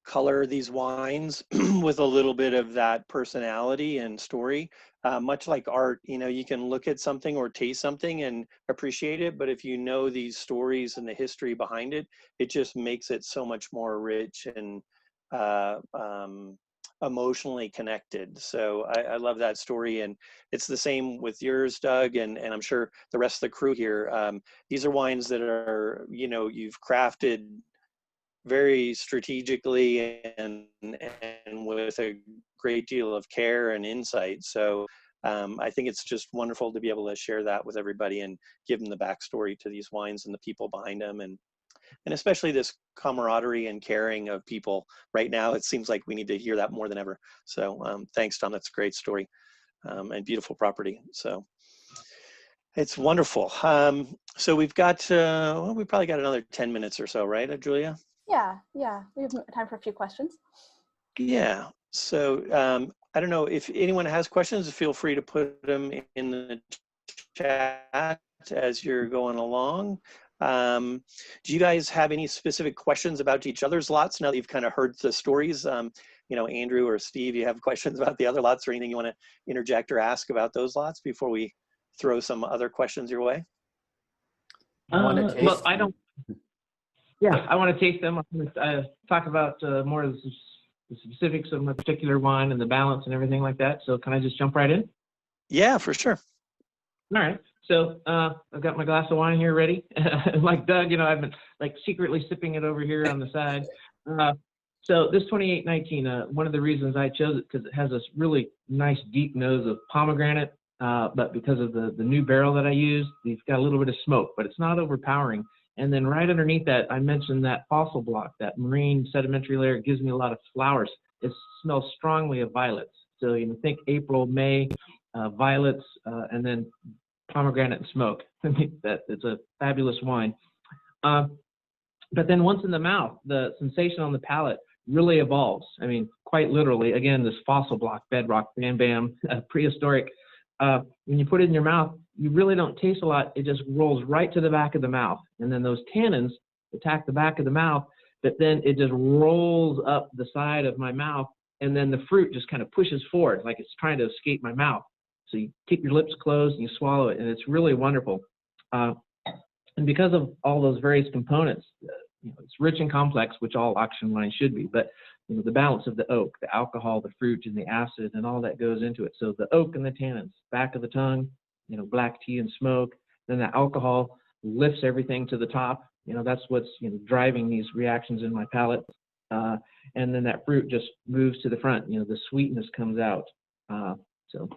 [SPEAKER 7] color these wines with a little bit of that personality and story. Much like art, you can look at something or taste something and appreciate it, but if you know these stories and the history behind it, it just makes it so much more rich and emotionally connected. So I love that story, and it's the same with yours, Doug, and I'm sure the rest of the crew here. These are wines that are you've crafted very strategically and with a great deal of care and insight. So I think it's just wonderful to be able to share that with everybody and give them the backstory to these wines and the people behind them, and especially this camaraderie and caring of people right now. It seems like we need to hear that more than ever. So thanks, Tom. That's a great story and beautiful property. So it's wonderful. So we've got, we probably got another 10 minutes or so, right, Julia?
[SPEAKER 1] Yeah. We have time for a few questions.
[SPEAKER 7] Yeah. So I don't know if anyone has questions, feel free to put them in the chat as you're going along. Do you guys have any specific questions about each other's lots now that you've kind of heard the stories? Andrew or Steve, you have questions about the other lots or anything you want to interject or ask about those lots before we throw some other questions your way?
[SPEAKER 3] Well, I don't. Yeah, I want to taste them. I want to talk about more of the specifics of my particular wine and the balance and everything like that. So can I just jump right in?
[SPEAKER 7] Yeah, for sure.
[SPEAKER 3] All right. So I've got my glass of wine here ready. Like Doug, I've been like secretly sipping it over here on the side. So this 2819, one of the reasons I chose it because it has this really nice deep nose of pomegranate, but because of the new barrel that I used, it's got a little bit of smoke, but it's not overpowering. And then right underneath that, I mentioned that fossil block, that marine sedimentary layer. It gives me a lot of flowers. It smells strongly of violets. So you know, think April, May, violets, and then pomegranate and smoke. It's a fabulous wine. But then once in the mouth, the sensation on the palate really evolves. I mean, quite literally, again, this fossil block, bedrock, bam, bam, prehistoric. When you put it in your mouth, you really don't taste a lot. It just rolls right to the back of the mouth. And then those tannins attack the back of the mouth, but then it just rolls up the side of my mouth. And then the fruit just kind of pushes forward like it's trying to escape my mouth. So you keep your lips closed and you swallow it, and it's really wonderful. And because of all those various components, you know, it's rich and complex, which all auction wine should be, but you know, the balance of the oak, the alcohol, the fruit, and the acid, and all that goes into it. So the oak and the tannins, back of the tongue, you know, black tea and smoke, then the alcohol lifts everything to the top. You know, that's what's, you know, driving these reactions in my palate. And then that fruit just moves to the front. You know, the sweetness comes out. So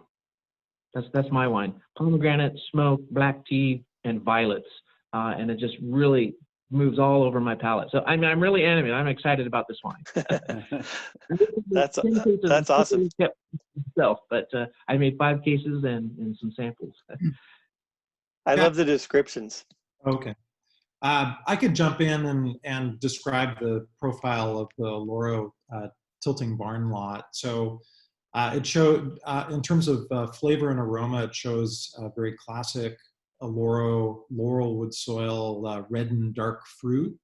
[SPEAKER 3] that's my wine: pomegranate, smoke, black tea, and violets. And it just really moves all over my palate. So I mean, I'm really animated. I'm excited about this wine.
[SPEAKER 7] That's awesome.
[SPEAKER 3] But I made 5 cases and some samples.
[SPEAKER 7] I love the descriptions.
[SPEAKER 6] Okay. I could jump in and describe the profile of the Alloro tilting barn lot. So it showed, in terms of flavor and aroma, it shows a very classic Alloro laurel wood soil, red and dark fruit.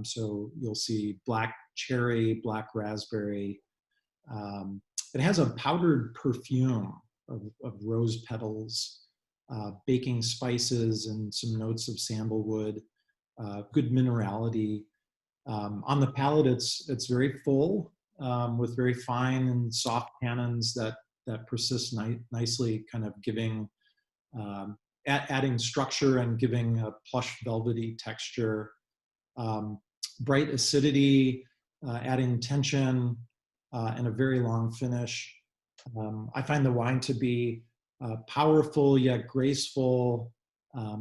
[SPEAKER 6] So you'll see black cherry, black raspberry. It has a powdered perfume of rose petals, baking spices, and some notes of sandalwood. Good minerality. On the palate, it's very full, with very fine and soft tannins that persist nicely, kind of giving, adding structure and giving a plush velvety texture. Bright acidity, adding tension, and a very long finish. I find the wine to be powerful yet graceful,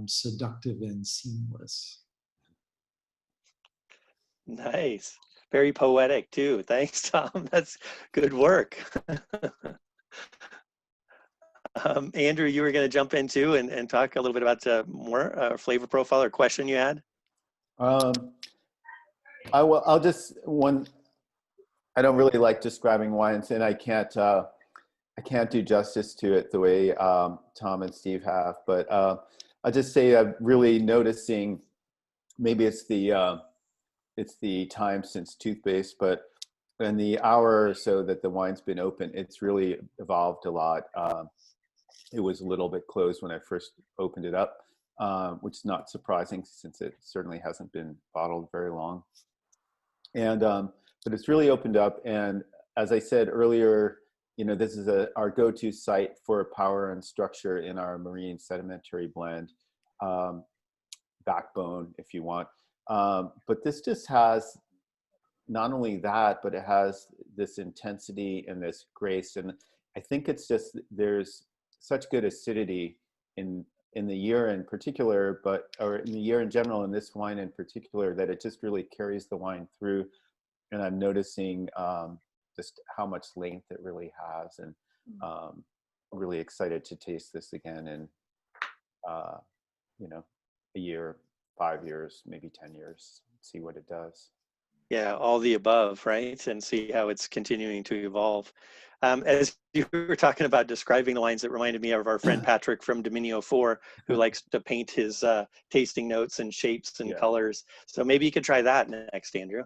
[SPEAKER 6] seductive and seamless.
[SPEAKER 7] Nice. Very poetic too. Thanks, Tom. That's good work. Andrew, you were going to jump in too and talk a little bit about more flavor profile or question you had.
[SPEAKER 4] I'll just I don't really like describing wines, and I can't do justice to it the way Tom and Steve have. But I'll just say I'm really noticing, maybe it's the time since toothpaste, but in the hour or so that the wine's been open, it's really evolved a lot. It was a little bit closed when I first opened it up, which is not surprising since it certainly hasn't been bottled very long. And but it's really opened up, and as I said earlier, you know, this is our go-to site for power and structure in our marine sedimentary blend, backbone, if you want. But this just has not only that, but it has this intensity and this grace, and I think it's just there's such good acidity in the year in particular, or in the year in general, in this wine in particular, that it just really carries the wine through. And I'm noticing just how much length it really has, and really excited to taste this again in, you know, a year, 5 years, maybe 10 years, see what it does.
[SPEAKER 7] Yeah, all the above, right? And see how it's continuing to evolve. As you were talking about describing the wines, it reminded me of our friend Patrick from Dominio 4, who likes to paint his tasting notes and shapes and colors. So maybe you could try that next, Andrew.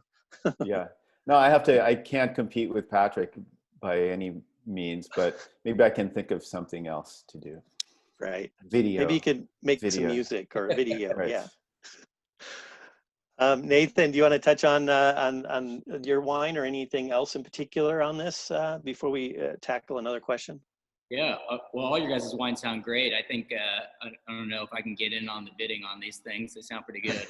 [SPEAKER 4] Yeah. No, I can't compete with Patrick by any means, but maybe I can think of something else to do.
[SPEAKER 7] Right.
[SPEAKER 4] Video.
[SPEAKER 7] Maybe you could make some music or video.
[SPEAKER 4] Right.
[SPEAKER 7] Yeah. Nathan, do you want to touch on your wine or anything else in particular on this before we tackle another question?
[SPEAKER 5] Yeah, well, all your guys' wines sound great. I think, I don't know if I can get in on the bidding on these things. They sound pretty good.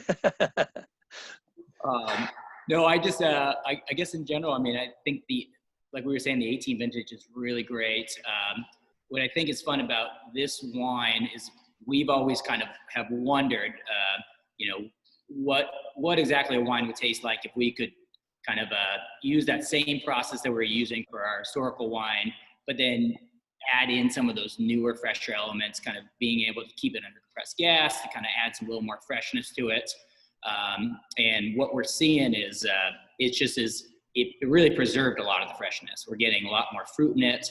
[SPEAKER 5] No, I just, I guess in general, I mean, I think like we were saying, the 18 vintage is really great. What I think is fun about this wine is we've always kind of have wondered, you know, what exactly a wine would taste like if we could kind of use that same process that we're using for our historical wine, but then add in some of those newer, fresher elements, kind of being able to keep it under compressed gas to kind of add some little more freshness to it. And what we're seeing is it really preserved a lot of the freshness. We're getting a lot more fruit in it.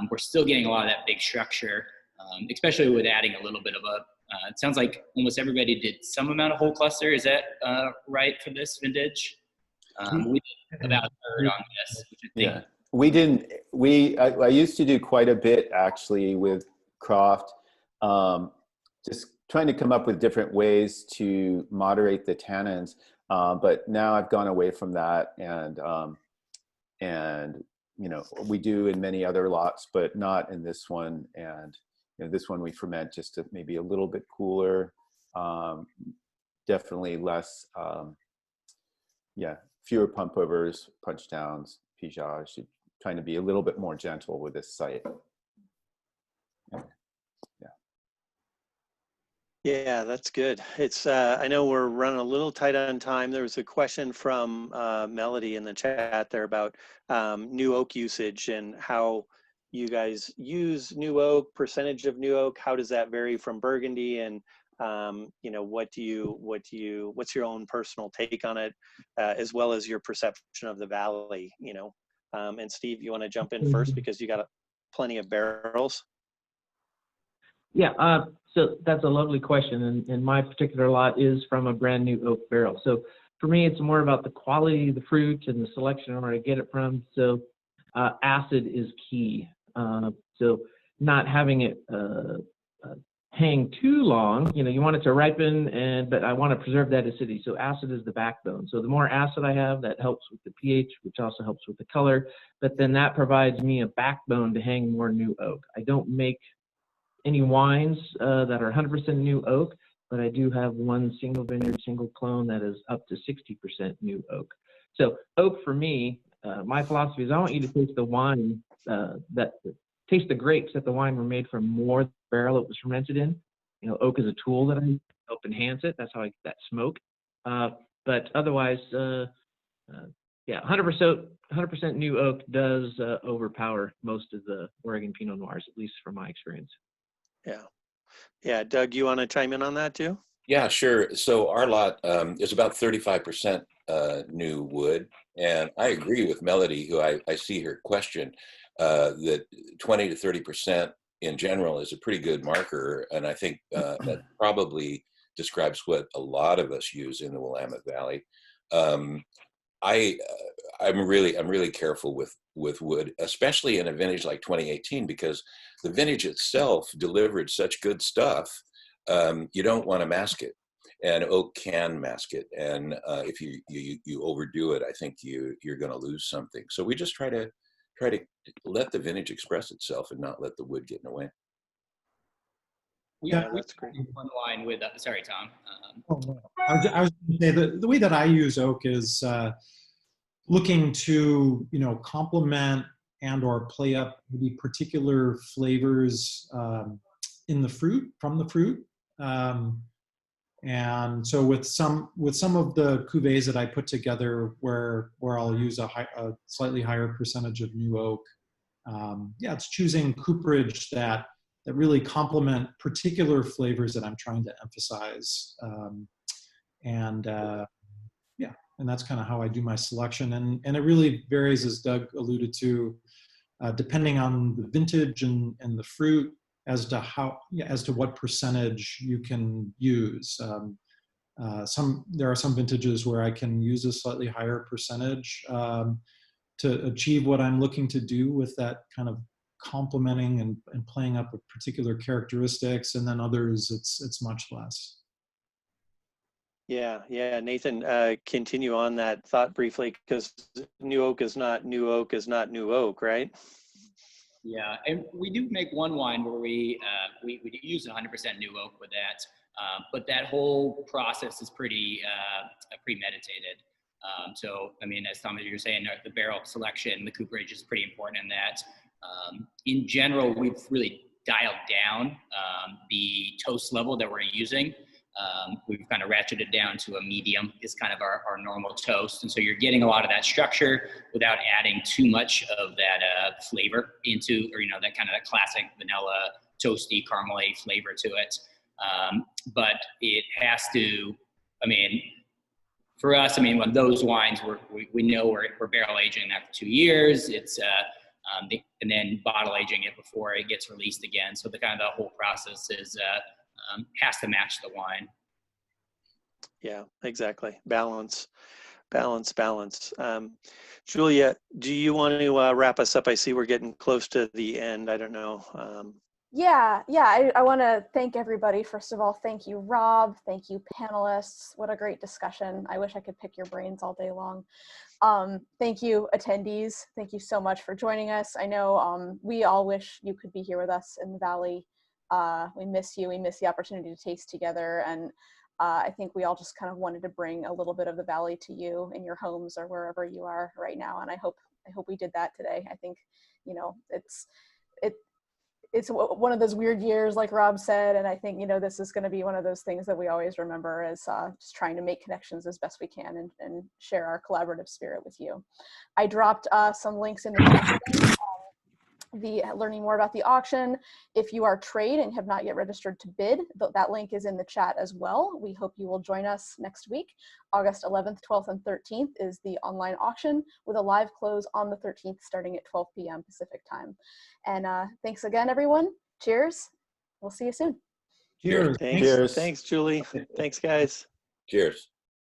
[SPEAKER 5] We're still getting a lot of that big structure, especially with adding a little bit of it sounds like almost everybody did some amount of whole cluster. Is that right for this vintage? We did about a third on this, which I think.
[SPEAKER 4] Yeah, we didn't. I used to do quite a bit actually with Croft, just trying to come up with different ways to moderate the tannins. But now I've gone away from that, and you know, we do in many other lots, but not in this one. And you know, this one we ferment just to maybe a little bit cooler, definitely less. Yeah, fewer pump overs, punch downs, pigeage. Trying to be a little bit more gentle with this site.
[SPEAKER 7] Yeah, that's good. It's I know we're running a little tight on time. There was a question from Melody in the chat there about new oak usage and how you guys use new oak, percentage of new oak. How does that vary from Burgundy? And you know, what's your own personal take on it, as well as your perception of the valley? You know, and Steve, you want to jump in first because you got plenty of barrels.
[SPEAKER 3] Yeah, so that's a lovely question, and my particular lot is from a brand new oak barrel. So for me, it's more about the quality of the fruit and the selection of where I get it from. So acid is key. So not having it hang too long, you know, you want it to ripen, but I want to preserve that acidity. So acid is the backbone. So the more acid I have, that helps with the pH, which also helps with the color. But then that provides me a backbone to hang more new oak. I don't make any wines that are 100% new oak, but I do have one single vineyard, single clone that is up to 60% new oak. So oak for me, my philosophy is I want you to taste the wine, taste the grapes that the wine were made from more than the barrel it was fermented in. You know, oak is a tool that I help enhance it. That's how I get that smoke. But otherwise, yeah, 100% new oak does overpower most of the Oregon Pinot Noirs, at least from my experience.
[SPEAKER 7] Yeah. Yeah. Doug, you want to chime in on that too?
[SPEAKER 2] Yeah, sure. So our lot is about 35% new wood. And I agree with Melody, who I see her question, that 20 to 30% in general is a pretty good marker. And I think that probably describes what a lot of us use in the Willamette Valley. I'm really careful with wood, especially in a vintage like 2018, because the vintage itself delivered such good stuff. You don't want to mask it, and oak can mask it. And if you overdo it, I think you're going to lose something. So we just try to let the vintage express itself and not let the wood get in the way.
[SPEAKER 5] Yeah,
[SPEAKER 7] that's great.
[SPEAKER 5] One line with sorry, Tom.
[SPEAKER 6] I was going to say the way that I use oak is looking to, you know, complement and or play up maybe particular flavors in the fruit, from the fruit. And so with some of the cuvées that I put together where I'll use a slightly higher percentage of new oak, yeah, it's choosing cooperage that really complement particular flavors that I'm trying to emphasize. Yeah, and that's kind of how I do my selection. And it really varies, as Doug alluded to, depending on the vintage and the fruit, as to what percentage you can use. There are some vintages where I can use a slightly higher percentage to achieve what I'm looking to do with that kind of complementing and playing up with particular characteristics, and then others it's much less.
[SPEAKER 7] Yeah, Nathan, continue on that thought briefly, because new oak is not new oak is not new oak, right?
[SPEAKER 5] Yeah, and we do make one wine where we do use 100% new oak with that, but that whole process is pretty premeditated. So, I mean, as Thomas, you're saying, the barrel selection, the cooperage is pretty important in that. In general, we've really dialed down the toast level that we're using. We've kind of ratcheted down to a medium is kind of our normal toast. And so you're getting a lot of that structure without adding too much of that flavor into, or, that kind of that classic vanilla, toasty, caramely flavor to it. But it has to, for us, when those wines, we know we're barrel aging that for 2 years. It's, and then bottle aging it before it gets released again. So the whole process is, has to match the wine.
[SPEAKER 7] Yeah, exactly. Balance. Julia, do you want to wrap us up? I see we're getting close to the end. I don't know.
[SPEAKER 1] Yeah, I want to thank everybody. First of all, thank you, Rob. Thank you, panelists. What a great discussion. I wish I could pick your brains all day long. Thank you, attendees. Thank you so much for joining us. I know we all wish you could be here with us in the Valley. We miss you. We miss the opportunity to taste together. And I think we all just kind of wanted to bring a little bit of the Valley to you in your homes or wherever you are right now. And I hope we did that today. I think, it's one of those weird years, like Rob said, and I think, this is going to be one of those things that we always remember as just trying to make connections as best we can and share our collaborative spirit with you. I dropped some links in the chat. The learning more about the auction. If you are trade and have not yet registered to bid, that link is in the chat as well. We hope you will join us next week. August 11th, 12th, and 13th is the online auction with a live close on the 13th starting at 12 p.m. Pacific time. And thanks again, everyone. Cheers. We'll see you soon.
[SPEAKER 6] Cheers.
[SPEAKER 7] Thanks, Julie. Thanks, guys.
[SPEAKER 2] Cheers.